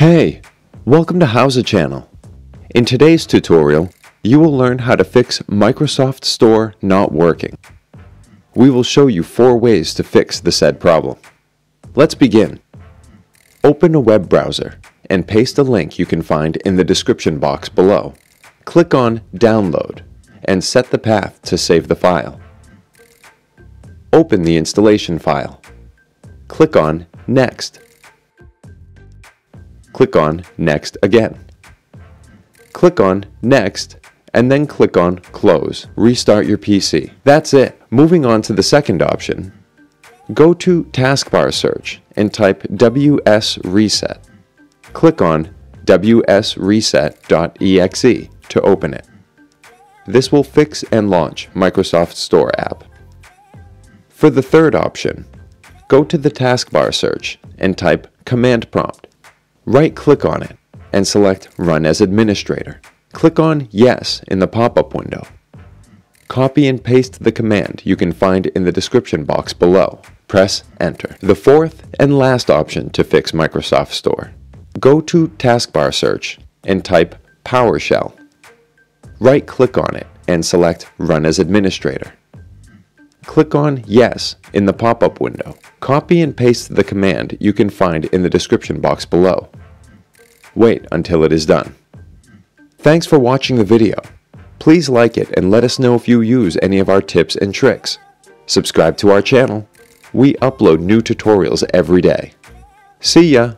Hey, welcome to How's It channel. In today's tutorial, you will learn how to fix Microsoft Store not working. We will show you 4 ways to fix the said problem. Let's begin. Open a web browser and paste a link you can find in the description box below. Click on Download and set the path to save the file. Open the installation file. Click on Next. Click on Next again. Click on Next and then click on Close. Restart your PC. That's it. Moving on to the second option, go to taskbar search and type WSReset. Click on WSReset.exe to open it. This will fix and launch Microsoft Store app. For the third option, go to the taskbar search and type Command Prompt. Right-click on it and select Run as Administrator. Click on Yes in the pop-up window. Copy and paste the command you can find in the description box below. Press Enter. The fourth and last option to fix Microsoft Store. Go to taskbar search and type PowerShell. Right-click on it and select Run as Administrator. Click on Yes in the pop-up window. Copy and paste the command you can find in the description box below. Wait until it is done. Thanks for watching the video. Please like it and let us know if you use any of our tips and tricks. Subscribe to our channel. We upload new tutorials every day. See ya!